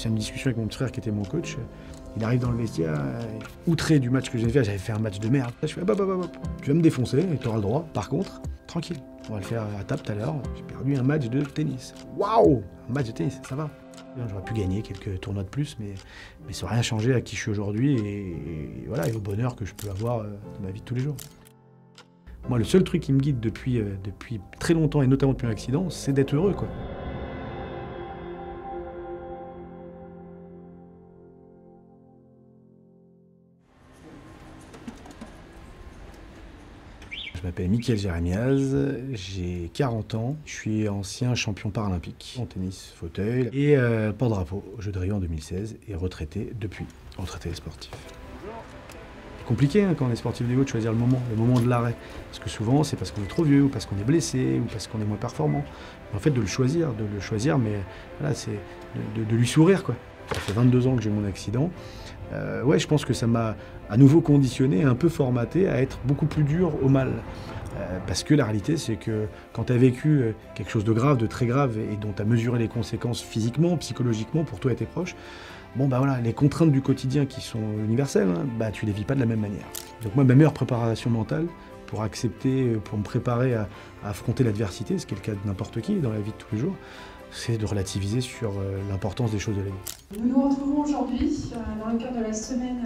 C'est une discussion avec mon petit frère qui était mon coach. Il arrive dans le vestiaire, outré du match que j'ai fait. J'avais fait un match de merde. Je fais, tu vas me défoncer et tu auras le droit. Par contre, tranquille, on va le faire à table tout à l'heure. J'ai perdu un match de tennis. Waouh! Un match de tennis, ça va. J'aurais pu gagner quelques tournois de plus, mais ça n'a rien changé à qui je suis aujourd'hui et voilà, et au bonheur que je peux avoir dans ma vie de tous les jours. Moi, le seul truc qui me guide depuis très longtemps, et notamment depuis l'accident, c'est d'être heureux, quoi. Je m'appelle Mickaël Jérémiaz, j'ai 40 ans, je suis ancien champion paralympique en tennis fauteuil et porte-drapeau aux Jeux de Rio en 2016 et retraité depuis, retraité sportif. C'est compliqué quand on est sportif de haut de choisir le moment de l'arrêt, parce que souvent c'est parce qu'on est trop vieux ou parce qu'on est blessé ou parce qu'on est moins performant. Mais en fait de le choisir, mais voilà, c'est de lui sourire, quoi. Ça fait 22 ans que j'ai mon accident. Ouais, je pense que ça m'a à nouveau conditionné, un peu formaté à être beaucoup plus dur au mal. Parce que la réalité, c'est que quand tu as vécu quelque chose de grave, de très grave, et dont tu as mesuré les conséquences physiquement, psychologiquement, pour toi et tes proches, bon bah voilà, les contraintes du quotidien qui sont universelles, hein, bah tu les vis pas de la même manière. Donc moi, ma meilleure préparation mentale pour accepter, pour me préparer à affronter l'adversité, ce qui est le cas de n'importe qui dans la vie de tous les jours, c'est de relativiser sur l'importance des choses de la vie. Nous nous retrouvons aujourd'hui dans le cadre de la semaine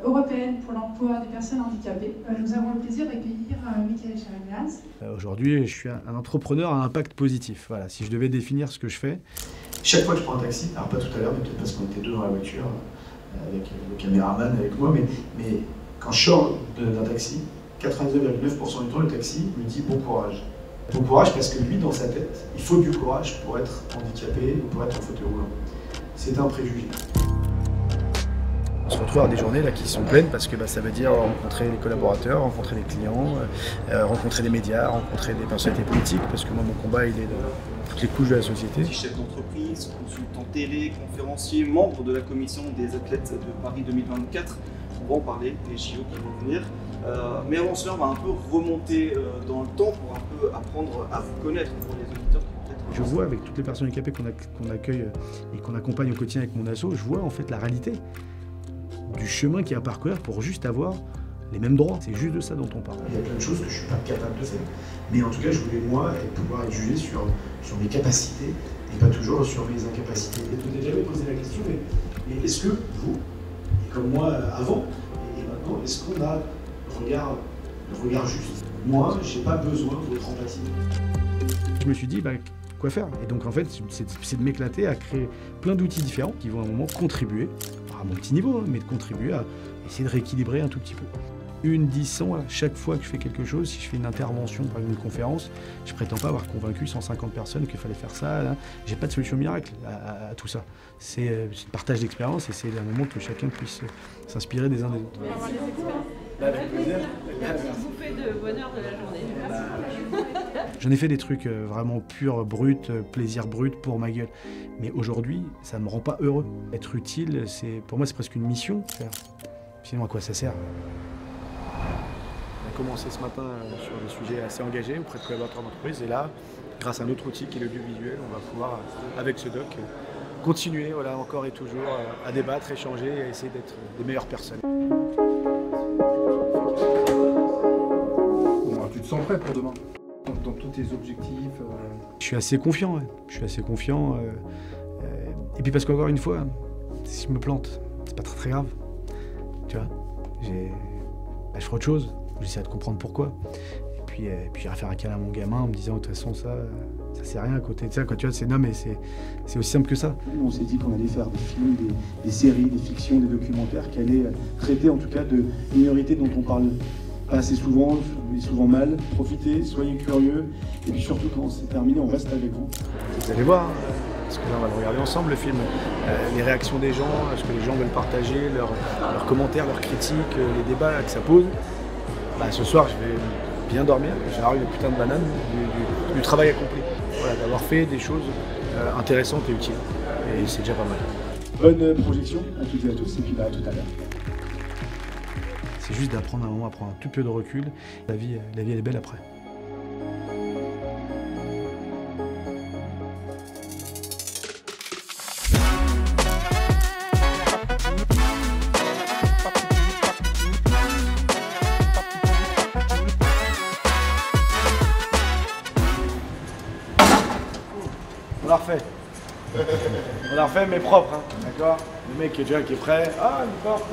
européenne pour l'emploi des personnes handicapées. Nous avons le plaisir d'accueillir Mickaël Jérémiaz. Aujourd'hui, je suis un entrepreneur à impact positif. Voilà, si je devais définir ce que je fais. Chaque fois que je prends un taxi, alors pas tout à l'heure, mais peut-être parce qu'on était deux dans la voiture, avec le caméraman avec moi, mais quand je sors d'un taxi, 99,9% du temps, le taxi me dit bon courage. Bon courage parce que lui, dans sa tête, il faut du courage pour être handicapé ou pour être en fauteuil roulant. C'est un préjugé. On se retrouve à des journées là, qui sont pleines parce que ça veut dire rencontrer les collaborateurs, rencontrer les clients, rencontrer les médias, rencontrer des personnalités politiques, parce que moi mon combat il est dans toutes les couches de la société. Chef d'entreprise, consultant télé, conférencier, membre de la commission des athlètes de Paris 2024. On va en parler, les JO qui vont venir. Mais avant cela, on va un peu remonter dans le temps pour un peu apprendre à vous connaître pour les auditeurs qui peut-être. Je vois avec toutes les personnes handicapées qu'on accueille et qu'on accompagne au quotidien avec mon asso, je vois en fait la réalité du chemin qu'il y a à parcourir pour juste avoir les mêmes droits. C'est juste de ça dont on parle. Il y a plein de choses que je ne suis pas capable de faire. Mais en tout cas, je voulais moi pouvoir être jugé sur mes capacités et pas toujours sur mes incapacités. Et tu t'es jamais posé la question, mais est-ce que vous, et comme moi avant et maintenant, est-ce qu'on a le regard juste? Moi, j'ai pas besoin de votre empathie. Je me suis dit, quoi faire? Et donc en fait, c'est de m'éclater à créer plein d'outils différents qui vont à un moment contribuer, à mon petit niveau, hein, mais de contribuer à essayer de rééquilibrer un tout petit peu. 1, 10, 100, voilà. Chaque fois que je fais quelque chose, si je fais une intervention, par exemple une conférence, je prétends pas avoir convaincu 150 personnes qu'il fallait faire ça. Là. J'ai pas de solution miracle à tout ça. C'est le partage d'expérience et c'est un moment que chacun puisse s'inspirer des uns des autres. Bouffée de bonheur de la journée. J'en ai fait des trucs vraiment purs, bruts, plaisir brut pour ma gueule. Mais aujourd'hui, ça me rend pas heureux. Être utile, pour moi, c'est presque une mission. Sinon, à quoi ça sert? On a commencé ce matin sur des sujets assez engagés auprès de collaborateurs d'entreprise. Et là, grâce à un autre outil qui est l'audiovisuel, on va pouvoir, avec ce doc, continuer encore et toujours à débattre, échanger et à essayer d'être des meilleures personnes. Tu te sens prêt pour demain? Dans tous tes objectifs Je suis assez confiant, ouais. Je suis assez confiant. Et puis parce qu'encore une fois, si je me plante, c'est pas très grave. Tu vois, je ferai autre chose. J'essaie de comprendre pourquoi. Et puis j'irai faire un câlin à mon gamin en me disant de toute façon ça c'est rien à côté de ça. Quand tu vois, mais c'est aussi simple que ça. On s'est dit qu'on allait faire des films, des séries, des fictions, des documentaires qui allaient traiter en tout cas de minorités dont on parle pas assez souvent, et souvent mal. Profitez, soyez curieux, et puis surtout quand c'est terminé, on reste avec vous. Vous allez voir, parce que là on va le regarder ensemble le film, les réactions des gens, ce que les gens veulent partager, leurs commentaires, leurs critiques, les débats que ça pose. Ce soir je vais bien dormir, j'ai avoir une putain de banane du travail accompli. Voilà, d'avoir fait des choses intéressantes et utiles. Et c'est déjà pas mal. Bonne projection à toutes et à tous, et puis à tout à l'heure. C'est juste d'apprendre un moment à prendre un tout peu de recul. La vie elle est belle après. On la refait. On la refait, mais propre, hein, d'accord? Le mec qui est déjà qui est prêt. Ah, une porte.